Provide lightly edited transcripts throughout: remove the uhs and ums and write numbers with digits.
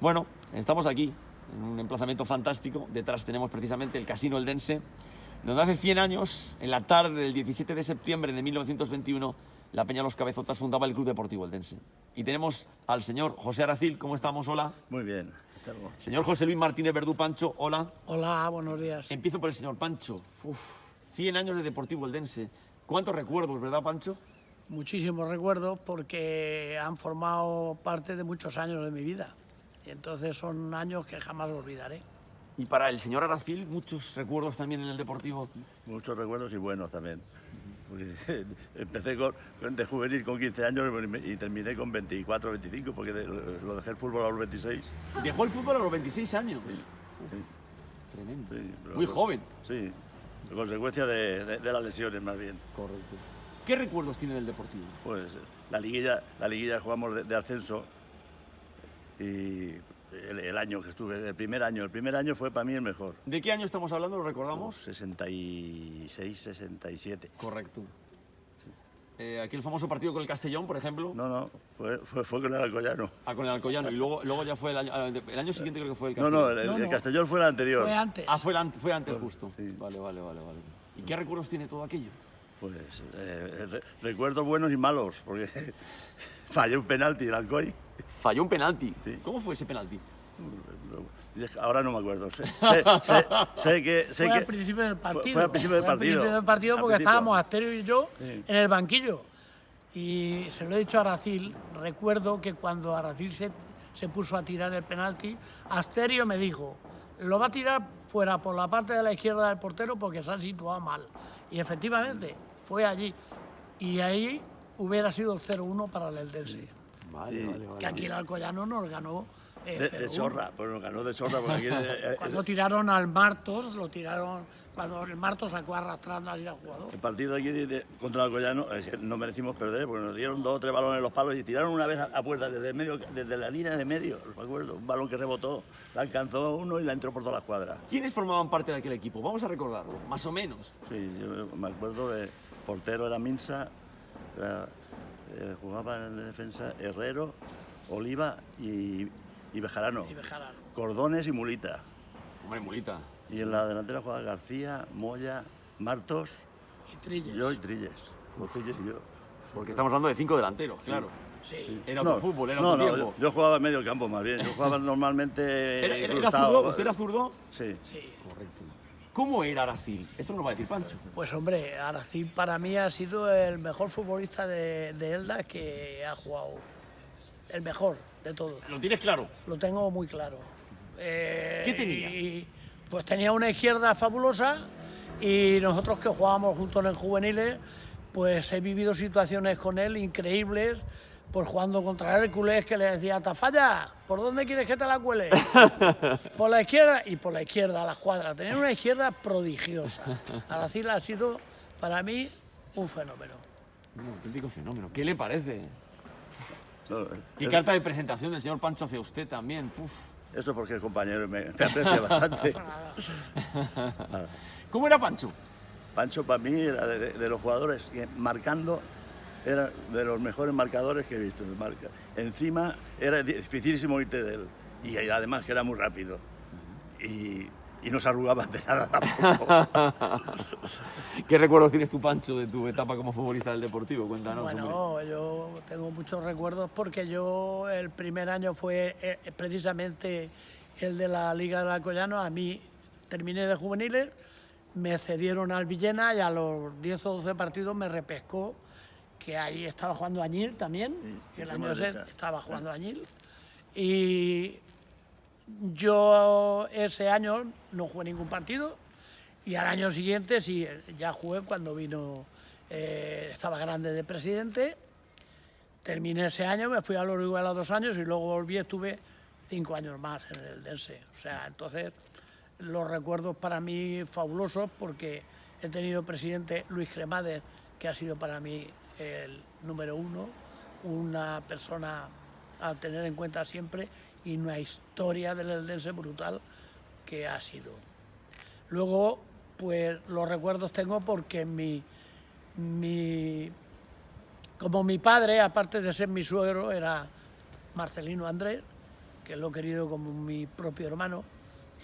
Bueno, estamos aquí, en un emplazamiento fantástico. Detrás tenemos precisamente el Casino Eldense, donde hace 100 años, en la tarde del 17 de septiembre de 1921, la Peña Los Cabezotas fundaba el Club Deportivo Eldense. Y tenemos al señor José Aracil. ¿Cómo estamos? Hola. Muy bien. Señor José Luis Martínez Verdú Pancho, hola. Hola, buenos días. Empiezo por el señor Pancho. 100 años de Deportivo Eldense. ¿Cuántos recuerdos, verdad, Pancho? Muchísimos recuerdos porque han formado parte de muchos años de mi vida. Y entonces son años que jamás olvidaré. Y para el señor Aracil, muchos recuerdos también en el Deportivo. Muchos recuerdos y buenos también. Porque empecé de juvenil con 15 años y terminé con 24, 25, porque lo dejé el fútbol a los 26. Dejó el fútbol a los 26 años. Sí, sí. Tremendo. Sí, muy joven. Sí, consecuencia de las lesiones más bien. Correcto. ¿Qué recuerdos tiene del Deportivo? Pues la liguilla jugamos de ascenso y el año que estuve, el primer año fue para mí el mejor. ¿De qué año estamos hablando? ¿Lo recordamos? 66, 67. Correcto. Sí. Aquel famoso partido con el Castellón, por ejemplo. No, fue con el Alcoyano. Ah, con el Alcoyano. Y luego ya fue el año siguiente, creo que fue el Castellón. El Castellón fue el anterior. Fue antes. Ah, fue antes justo. Sí. Vale. ¿Y qué recuerdos tiene todo aquello? Pues recuerdos buenos y malos, porque fallé un penalti el Alcoy. Falló un penalti. Sí. ¿Cómo fue ese penalti? Ahora no me acuerdo. Sé que fue al principio del partido. Fue al principio del partido. Fue al principio del partido porque estábamos Asterio y yo en el banquillo. Y se lo he dicho a Aracil. Recuerdo que cuando Aracil se puso a tirar el penalti, Asterio me dijo: lo va a tirar fuera por la parte de la izquierda del portero porque se ha situado mal. Y efectivamente, fue allí. Y ahí hubiera sido 0-1 para el Eldense. Vale. Que aquí el Alcoyano nos ganó. De chorra, pues nos ganó de chorra. Porque aquí, cuando tiraron al Martos, cuando el Martos sacó arrastrando así al jugador. El partido aquí contra el Alcoyano no merecimos perder porque nos dieron 2 o 3 balones en los palos y tiraron una vez a puerta desde la línea de medio, me acuerdo, un balón que rebotó, la alcanzó uno y la entró por toda la escuadra. ¿Quiénes formaban parte de aquel equipo? Vamos a recordarlo, más o menos. Sí, yo me acuerdo de portero era Minsa, jugaba en defensa Herrero, Oliva y Bejarano. Cordones y Mulita. Hombre, Mulita. Y en la delantera jugaba García, Moya, Martos. Y Trilles. Yo y Trilles. Los Trilles y yo. Porque estamos hablando de 5 delanteros, claro. Sí. Era otro fútbol, era otro tiempo. Yo jugaba en medio campo más bien. Yo jugaba normalmente. ¿Era zurdo? ¿Usted era zurdo? Sí. Correcto. ¿Cómo era Aracil? Esto nos lo va a decir Pancho. Pues hombre, Aracil para mí ha sido el mejor futbolista de Elda que ha jugado. El mejor de todos. ¿Lo tienes claro? Lo tengo muy claro. ¿Qué tenía? Pues tenía una izquierda fabulosa y nosotros que jugábamos juntos en juveniles, pues he vivido situaciones con él increíbles, pues jugando contra Hércules, que le decía: Tafalla, ¿por dónde quieres que te la cuele? Por la izquierda, y por la izquierda a la escuadra. Tenía una izquierda prodigiosa. Aracil ha sido para mí un fenómeno. Un auténtico fenómeno. ¿Qué le parece? No, ¿Qué carta de presentación del señor Pancho hacia usted también? Eso porque el compañero me aprecia bastante. ¿Cómo era Pancho? Pancho para mí era de los jugadores, marcando, era de los mejores marcadores que he visto. Encima era dificilísimo irte de él y además que era muy rápido y no se arrugaba de nada tampoco. ¿Qué recuerdos tienes tú, Pancho, de tu etapa como futbolista del Deportivo? Cuéntanos. Bueno, yo tengo muchos recuerdos porque yo el primer año fue precisamente el de la Liga del Alcoyano. A mí terminé de juveniles, me cedieron al Villena y a los 10 o 12 partidos me repescó, que ahí estaba jugando Añil también, Sí, el año ese estaba jugando Añil. Y yo ese año no jugué ningún partido y al año siguiente sí, ya jugué cuando vino, estaba grande de presidente. Terminé ese año, me fui al Uruguay a los 2 años y luego volví, estuve 5 años más en el Eldense. O sea, entonces los recuerdos para mí fabulosos porque he tenido presidente Luis Cremades, que ha sido para mí el número 1, una persona a tener en cuenta siempre y una historia del Eldense brutal que ha sido. Luego, pues los recuerdos tengo porque como mi padre, aparte de ser mi suegro, era Marcelino Andrés, que lo he querido como mi propio hermano,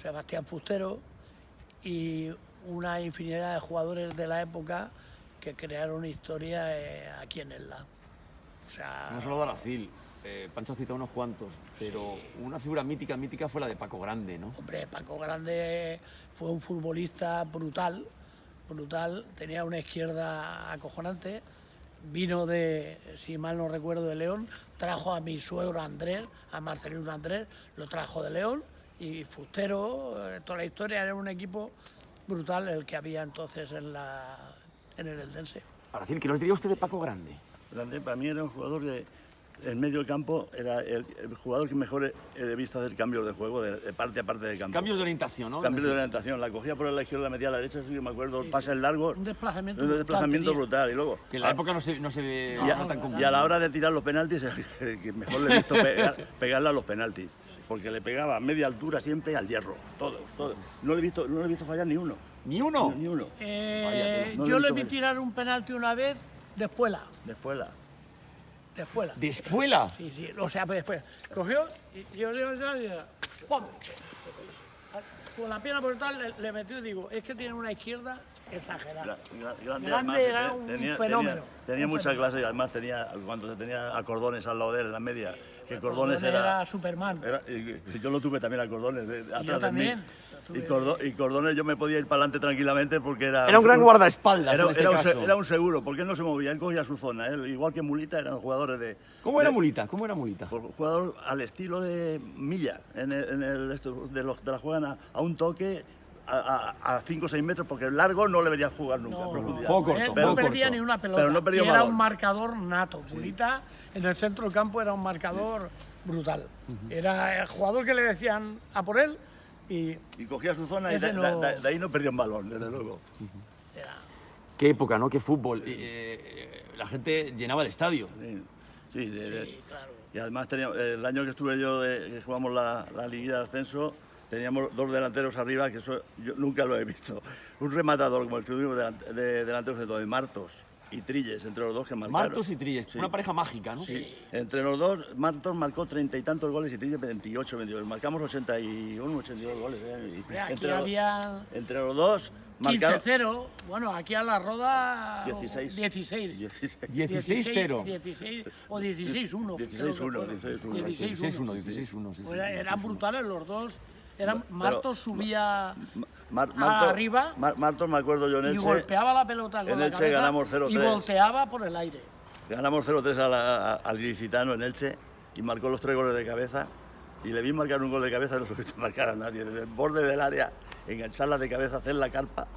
Sebastián Fustero, y una infinidad de jugadores de la época que crearon historia aquí en Elda. O sea, No solo Daracil, Pancho ha citado unos cuantos, pero una figura mítica fue la de Paco Grande, ¿no? hombre, Paco Grande fue un futbolista brutal, tenía una izquierda acojonante, vino de, si mal no recuerdo, de León, trajo a mi suegro Andrés, a Marcelino Andrés, lo trajo de León, y Fustero, toda la historia, era un equipo brutal el que había entonces en el Eldense. Daracil, ¿qué nos diría usted de Paco Grande? Grande, para mí era un jugador que en medio del campo era el jugador que mejor he visto hacer cambios de juego de parte a parte del campo. Cambios de orientación, ¿no? Cambios de orientación, la cogía por la izquierda, la metía a la derecha, sí que me acuerdo, pases largos. Un desplazamiento brutal. Y luego, Que en la época no se ve tan común. y a la hora de tirar los penaltis, que mejor le he visto pegarle a los penaltis, porque le pegaba a media altura siempre al hierro, todos. No le he visto fallar ni uno. ¿Ni uno? Ni uno. No yo le he visto vi fallar. tirar un penalti una vez de espuela. ¿De espuela? Sí, o sea, pues después cogió y yo le digo, ¡pum! Con la pierna por tal le metió y digo, es que tiene una izquierda exagerada. Grande Grande era un fenómeno. Tenía Un mucha fenómeno. clase y además cuando tenía a Cordones al lado de él en la media, que Cordones Cordones era Superman. y yo lo tuve también a Cordones atrás yo de también. mí. Lo tuve. Y Cordones yo me podía ir para adelante tranquilamente porque era Era un gran guardaespaldas en este caso. Era un seguro, porque él no se movía, él cogía su zona. Él, igual que Mulita, eran jugadores de... ¿Cómo era Mulita? ¿Cómo era Mulita? Jugador al estilo de Milla, de la juegan a un toque a 5 o 6 metros, porque el largo no le vería jugar nunca. No, profundidad. Poco corto, él poco no perdía corto. ni una pelota. Pero no perdía y era balón. un marcador nato. Mulita en el centro del campo era un marcador brutal. Era el jugador que le decían a por él y Y cogía su zona y Ese no- de ahí no perdió un balón, desde luego. era... Qué época, ¿no? Qué fútbol. La gente llenaba el estadio. Sí, Sí, claro. y además el año que estuve yo, que jugamos la liguilla de ascenso, teníamos 2 delanteros arriba, que eso yo nunca lo he visto. Un rematador como el que tuvimos de delanteros de todo, de Martos y Trilles, entre los dos que marcaron. Martos y Trilles, Sí. una pareja mágica, ¿no? Sí. Entre los dos, Martos marcó 30 y tantos goles y Trilles 28, 22. Marcamos 81, 82 goles. Y Hombre, aquí entre, había entre los dos, marcaron 15-0. Bueno, aquí a la Roda 16. 16. 16-0. 16 o 16-1. 16-1, 16-1, 16-1. Sí, sí, Eran 16-1. brutales los dos. Pero- Martos subía Martos, arriba Martos, me acuerdo yo en y Elche. golpeaba la pelota con en la Elche cabeza ganamos y 0-3. volteaba por el aire. Ganamos 0-3 al Ilicitano en Elche y marcó los 3 goles de cabeza. Y le vi marcar un gol de cabeza y no lo he visto marcar a nadie. Desde el borde del área, engancharla de cabeza, hacer la carpa,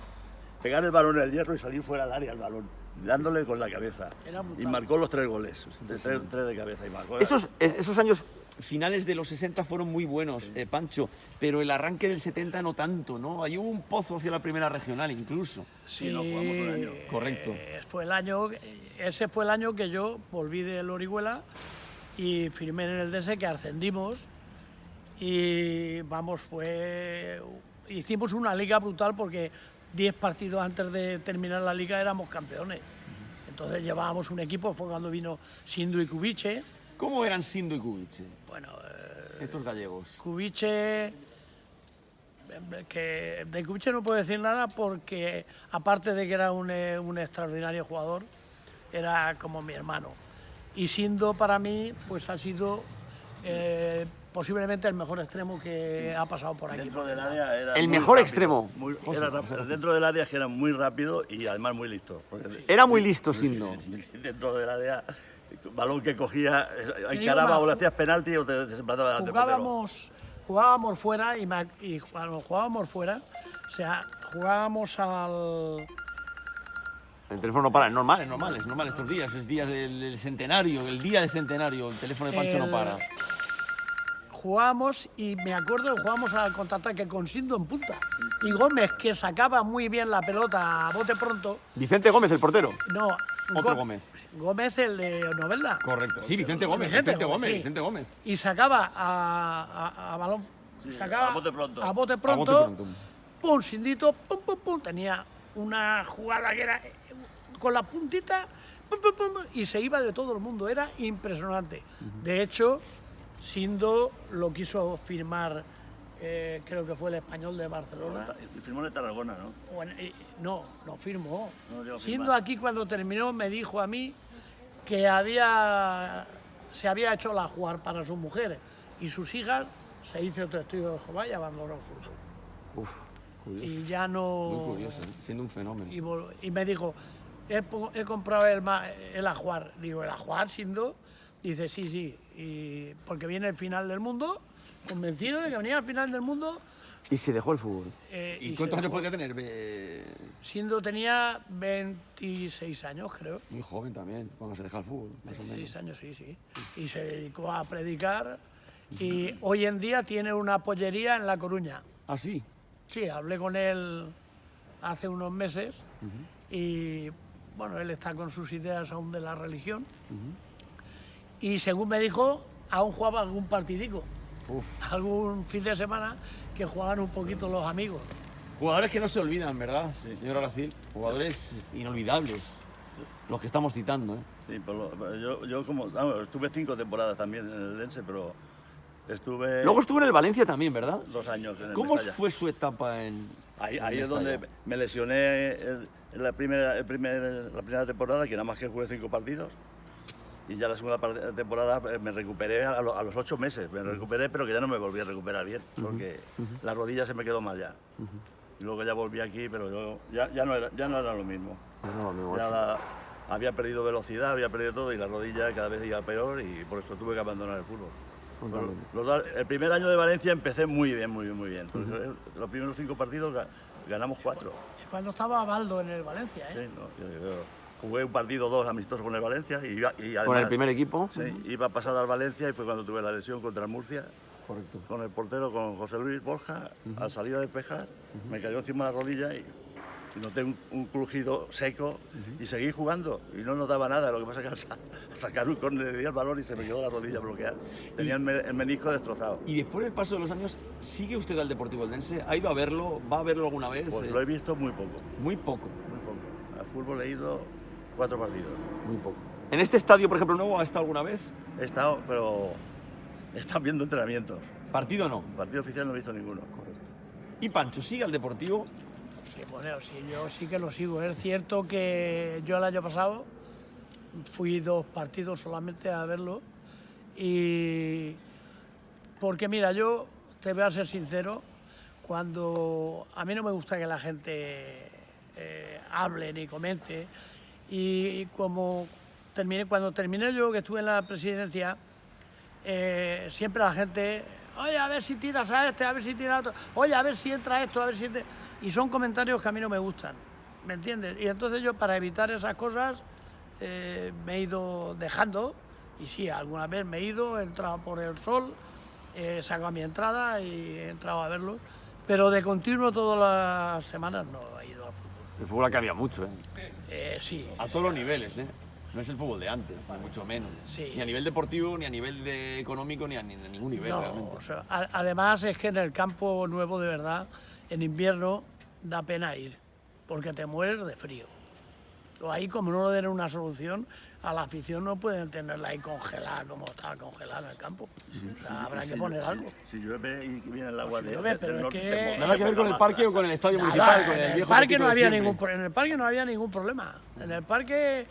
pegar el balón en el hierro y salir fuera del área el balón, dándole con la cabeza. Era brutal. Y marcó los 3 goles, 3 de cabeza. Y marcó. Esos años finales de los 60 fueron muy buenos, Pancho, pero el arranque del 70 no tanto, ¿no? Ahí hubo un pozo hacia la primera regional incluso. Sí, no, jugamos un año. Correcto. Ese fue el año que yo volví del Orihuela y firmé en el DS que ascendimos y vamos, hicimos una liga brutal porque 10 partidos antes de terminar la liga éramos campeones. Entonces llevábamos un equipo, fue cuando vino Sindu y Kubiche. ¿Cómo eran Sindo y Kubiche, Bueno, estos gallegos? Kubiche, que de Kubiche no puedo decir nada porque aparte de que era un extraordinario jugador, era como mi hermano. Y Sindo para mí pues ha sido posiblemente el mejor extremo que ha pasado por aquí. Dentro del área era El muy mejor rápido, extremo. Dentro del área que era muy rápido y además muy listo. Era muy listo Sindo. Dentro del área, balón que cogía, encaraba o le hacías penalti o te desplazaba delante del portero. Jugábamos fuera y cuando jugábamos fuera, o sea, jugábamos al... El teléfono no para, es normal estos días, es días del centenario, el día del centenario, el teléfono de Pancho no para. Jugábamos y me acuerdo que jugábamos al contraataque con Sindo en punta. Y Gómez, que sacaba muy bien la pelota a bote pronto. Vicente Gómez, el portero. No, Otro Gómez. Gómez, el de Novelda. Correcto. Sí, Vicente Gómez, sí. Vicente Gómez. Y sacaba a balón. Sí, Sacaba a bote pronto. A bote pronto. Pum, Sindito, pum, pum, pum. Tenía una jugada que era con la puntita, pum, pum, pum, y se iba de todo el mundo. Era impresionante. De hecho, Sindo lo quiso firmar, creo que fue el Español de Barcelona. Firmó en Tarragona, ¿no? Bueno, no firmó. No llegó a Sindo firmar. aquí cuando terminó me dijo a mí que se había hecho la jugar para sus mujeres y sus hijas, se hizo testigo de Jehová y abandonó el fútbol. Uf, curioso. Y ya no... Muy curioso, ¿eh? Siendo un fenómeno. Y me dijo, he comprado el Ajuar. Digo, ¿el Ajuar, Sindo? Dice, sí, y porque viene el final del mundo, convencido de que venía el final del mundo. Y se dejó el fútbol. Y ¿Y cuántos se años dejó. podría tener? Sindo tenía 26 años, creo. Muy joven también, cuando se deja el fútbol, más o 26 menos. años, sí. Y se dedicó a predicar. Y hoy en día tiene una pollería en La Coruña. ¿Ah, sí? Sí, hablé con él hace unos meses y bueno, él está con sus ideas aún de la religión. Y según me dijo, aún jugaba algún partidico, Uf. algún fin de semana que jugaban un poquito los amigos. Jugadores que no se olvidan, ¿verdad, señor Aracil? Jugadores inolvidables, los que estamos citando, ¿eh? Sí, yo como... vamos, estuve 5 temporadas también en el Dense, pero estuve Luego estuvo en el Valencia también, ¿verdad? 2 años en el ¿Cómo Mestalla. fue su etapa en Ahí en es donde Mestalla? me lesioné en la primera temporada, que nada más que jugué 5 partidos. Y ya la segunda temporada me recuperé a los 8 meses. Me recuperé, pero que ya no me volví a recuperar bien, porque la rodilla se me quedó mal ya. Y luego ya volví aquí, pero ya no era lo mismo. Había perdido velocidad, había perdido todo y la rodilla cada vez iba peor y por eso tuve que abandonar el fútbol. Bueno, el primer año de Valencia empecé muy bien. Porque los primeros 5 partidos ganamos 4. Es cuando estaba Baldo en el Valencia, ¿eh? Sí, ¿no? Yo jugué un partido 2 amistoso con el Valencia y además, ¿Con el primer equipo? Sí, iba a pasar al Valencia y fue cuando tuve la lesión contra el Murcia. Correcto. Con el portero, con José Luis Borja, al salir a despejar, me cayó encima de la rodilla y noté un crujido seco y seguí jugando y no notaba nada. Lo que pasa es que al sacar un córner le di al balón y se me quedó la rodilla bloqueada. Tenía el menisco destrozado. Y después del paso de los años, ¿sigue usted al Deportivo Eldense? ¿Ha ido a verlo? ¿Va a verlo alguna vez? Pues lo he visto muy poco. Muy poco. Al fútbol he ido 4 partidos. Muy poco. ¿En este estadio, por ejemplo, nuevo, ha estado alguna vez? He estado, pero he estado viendo entrenamientos. ¿Partido no? Partido oficial no he visto ninguno. Correcto. ¿Y Pancho, sigue al Deportivo? Sí, bueno, sí, yo sí que lo sigo. Es cierto que yo el año pasado fui 2 partidos solamente a verlo y porque mira, yo te voy a ser sincero, cuando a mí no me gusta que la gente hable ni comente y cuando terminé yo, que estuve en la presidencia, siempre la gente, oye, a ver si tiras a este, a ver si tiras a otro, oye, a ver si entra esto, a ver si entra... Y son comentarios que a mí no me gustan, ¿me entiendes? Y entonces yo, para evitar esas cosas, me he ido dejando, y sí, alguna vez me he ido, he entrado por el sol, he sacado mi entrada y he entrado a verlo, pero de continuo todas las semanas no he ido al fútbol. El fútbol ha cambiado mucho, ¿eh? Sí. A todos los niveles, ¿eh? No es el fútbol de antes, ni mucho menos. Sí. Ni a nivel deportivo, ni a nivel económico, ni a ningún nivel, No, realmente. o sea, además es que en el campo nuevo, de verdad, en invierno da pena ir, porque te mueres de frío. O ahí, como no le den una solución, a la afición no pueden tenerla ahí congelada, como estaba congelada en el campo. O sea, habrá que poner algo. Si llueve y viene el agua Si llueve, pero es norte, que- Nada que ver con el parque o con el estadio municipal, Nada, con el en el viejo parque típico no de había siempre. en el parque no había ningún problema. En el parque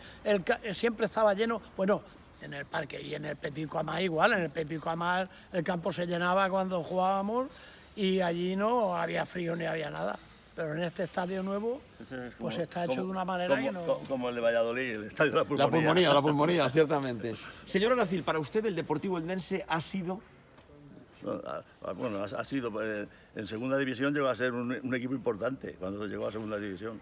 siempre estaba lleno. Bueno, en el parque y en el Pepico Amar igual. En el Pepico Amar el campo se llenaba cuando jugábamos y allí no había frío ni había nada. Pero en este estadio nuevo, pues está hecho de una manera que no... Como el de Valladolid, el estadio de la Pulmonía. La pulmonía, ciertamente. Señor Aracil, para usted el Deportivo Eldense ha sido... Bueno, ha sido, en segunda división llegó a ser un equipo importante cuando llegó a segunda división.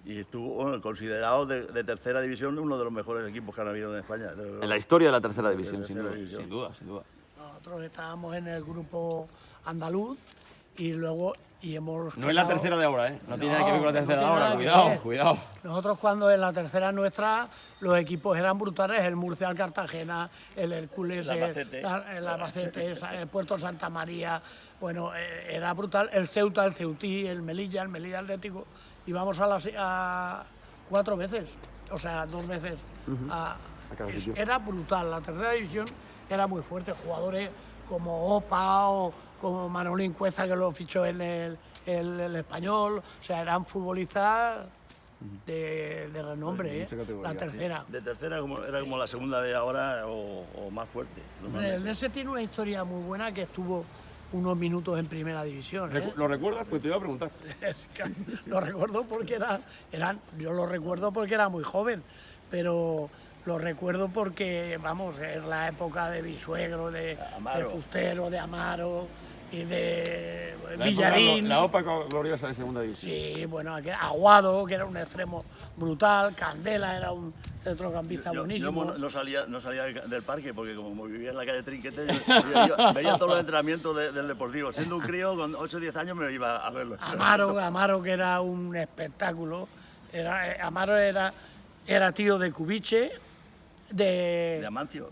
Y estuvo considerado de tercera división uno de los mejores equipos que han habido en España. En la historia de la tercera división, sin tercera duda. división. Sin duda, sin duda. Nosotros estábamos en el grupo andaluz y luego hemos... No es la quedado- tercera de ahora, ¿eh? No tiene nada que ver con la no tercera de tiene ahora. nada que Cuidado, ver. cuidado. Nosotros cuando en la tercera nuestra los equipos eran brutales, el Murcia, el Cartagena, el Hércules, El Albacete. el Albacete, el Puerto Santa María, bueno, era brutal, el Ceuta, el Ceutí, el Melilla Atlético, íbamos a 4 veces, o sea, 2 veces. cada sitio. Era brutal, la tercera división era muy fuerte, jugadores como Opa o como Manolín Cuesta, que lo fichó en el Español. O sea, eran futbolistas de renombre, mucha categoría, la tercera. De tercera era como la segunda de ahora o más fuerte. Hombre, el Dense tiene una historia muy buena, que estuvo unos minutos en primera división. ¿Lo recuerdas? Pues te iba a preguntar. Lo recuerdo porque yo lo recuerdo porque era muy joven, pero lo recuerdo porque, vamos, es la época de Bisuegro, de Fustero, de Amaro y de Villarín. La OPA gloriosa de segunda división. Sí, bueno, Aguado, que era un extremo brutal, Candela era un centrocampista buenísimo. Yo no salía del parque porque como vivía en la calle Trinquete, yo veía todos los entrenamientos del Deportivo. Siendo un crío, con 8 o 10 años me iba a verlo. Amaro, que era un espectáculo. Amaro era tío de Cubiche, de Amancio.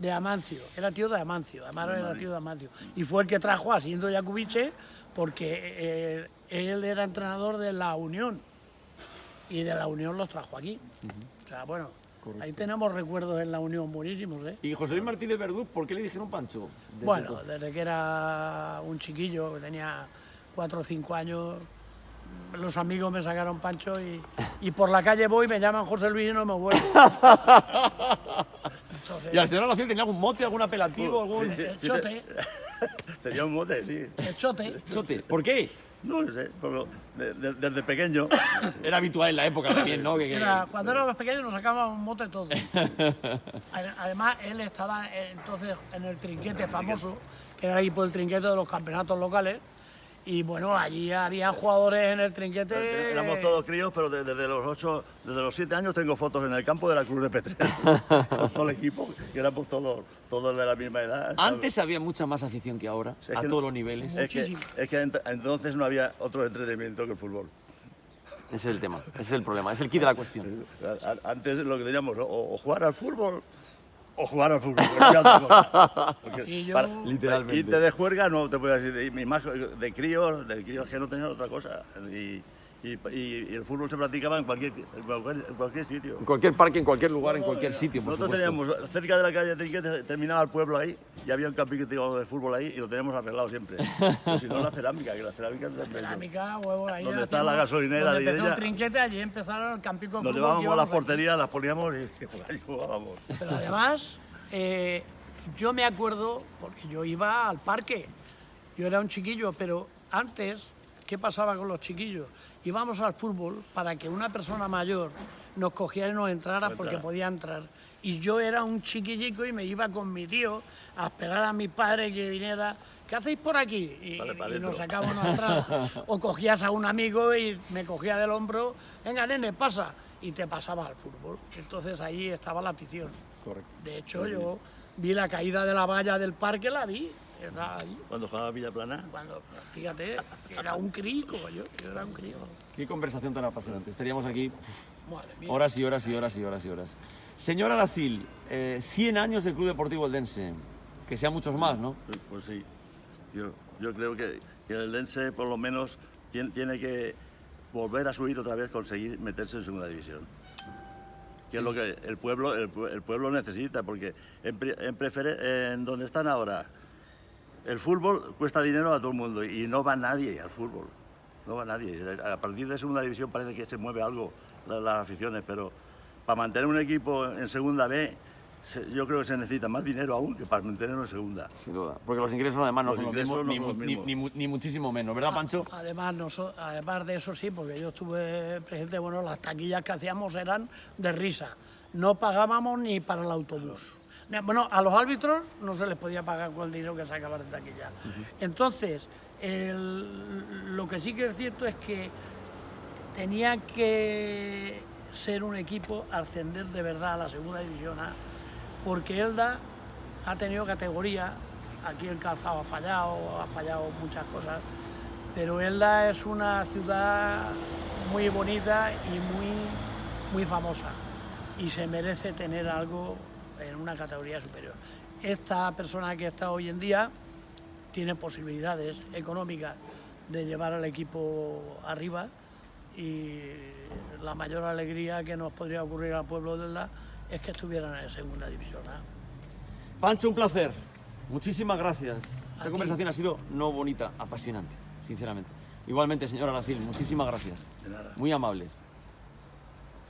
Era tío de Amancio. Amaro era tío de Amancio. Y fue el que trajo a Siendo Yacubiche, porque él era entrenador de la Unión. Y de la Unión los trajo aquí. O sea, bueno, correcto. Ahí tenemos recuerdos en la Unión buenísimos, ¿eh? ¿Y José Luis Martínez Verdú, por qué le dijeron Pancho? Bueno, desde que era un chiquillo, que tenía 4 o 5 años, los amigos me sacaron Pancho y por la calle voy, me llaman José Luis y no me vuelvo. Entonces, ¿y al señor Alacil tenía algún mote, algún apelativo? El Chote. Tenía un mote, sí. El Chote. Chote. ¿Por qué? No sé, desde pequeño. Era habitual en la época también, ¿no? Cuando éramos pequeños nos sacábamos un mote todos. Además, él estaba entonces en el Trinquete famoso, que era el equipo del Trinquete de los campeonatos locales. Y bueno, allí había jugadores en el Trinquete. Éramos todos críos, pero desde los 7 años tengo fotos en el campo de la Cruz de Petrer. Con todo el equipo, que éramos todos de la misma edad. Antes había mucha más afición que ahora, a todos los niveles. Es que entonces no había otro entretenimiento que el fútbol. Ese es el tema, ese es el problema, es el quid de la cuestión. Antes lo que teníamos, o jugar al fútbol o jugar al fútbol. Sí, literalmente. Y te de juerga no te puedo decir, de críos que no tenían otra cosa. Y el fútbol se practicaba en cualquier sitio. En cualquier parque, en cualquier lugar, en cualquier sitio, por Nosotros supuesto. teníamos, cerca de la calle Trinquete, terminaba el pueblo ahí, y había un campito de fútbol ahí, y lo teníamos arreglado siempre. Pero si no, la cerámica, huevo, ahí. Donde está la gasolinera de ella. Trinquete, allí empezaron el campico de fútbol. Nos llevábamos las porterías, las poníamos y ahí jugábamos. Pero además, yo me acuerdo, porque yo iba al parque, yo era un chiquillo, pero antes, ¿qué pasaba con los chiquillos? Íbamos al fútbol para que una persona mayor nos cogiera y nos entrara porque podía entrar. Y yo era un chiquillico y me iba con mi tío a esperar a mi padre que viniera. ¿Qué hacéis por aquí? Y nos sacaba una entrada. O cogías a un amigo y me cogía del hombro, venga, nene, pasa. Y te pasaba al fútbol. Entonces ahí estaba la afición. Correcto. De hecho, yo vi la caída de la valla del parque, la vi. ¿Cuando jugaba Villaplana? Fíjate, era un crico, yo era un crío. Qué conversación tan apasionante. Estaríamos aquí Madre horas y horas y horas y horas y horas. Señor Alacil, 100 años del Club Deportivo Eldense. Que sean muchos más, ¿no? Pues sí. Yo creo que el Eldense, por lo menos, tiene que volver a subir otra vez, conseguir meterse en segunda división. Que es lo que el pueblo necesita, porque en donde están ahora, el fútbol cuesta dinero a todo el mundo y no va nadie al fútbol. No va nadie. A partir de segunda división parece que se mueve algo las aficiones, pero para mantener un equipo en segunda B, yo creo que se necesita más dinero aún que para mantenerlo en segunda. Sin duda, porque los ingresos además no son los mismos, ni muchísimo menos, ¿verdad, Pancho? Además de eso sí, porque yo estuve presente, bueno, las taquillas que hacíamos eran de risa. No pagábamos ni para el autobús. Bueno, a los árbitros no se les podía pagar con el dinero que sacaban de taquilla. Entonces, lo que sí que es cierto es que tenía que ser un equipo ascender de verdad a la segunda división A, porque Elda ha tenido categoría, aquí el Calzado ha fallado muchas cosas, pero Elda es una ciudad muy bonita y muy famosa, y se merece tener algo en una categoría superior. Esta persona que está hoy en día tiene posibilidades económicas de llevar al equipo arriba, y la mayor alegría que nos podría ocurrir al pueblo de Elda es que estuvieran en segunda división A. Pancho, un placer. muchísimas gracias. Esta ti. conversación ha sido no bonita, apasionante, sinceramente. Igualmente, señor Aracil, muchísimas gracias. De nada. Muy amables.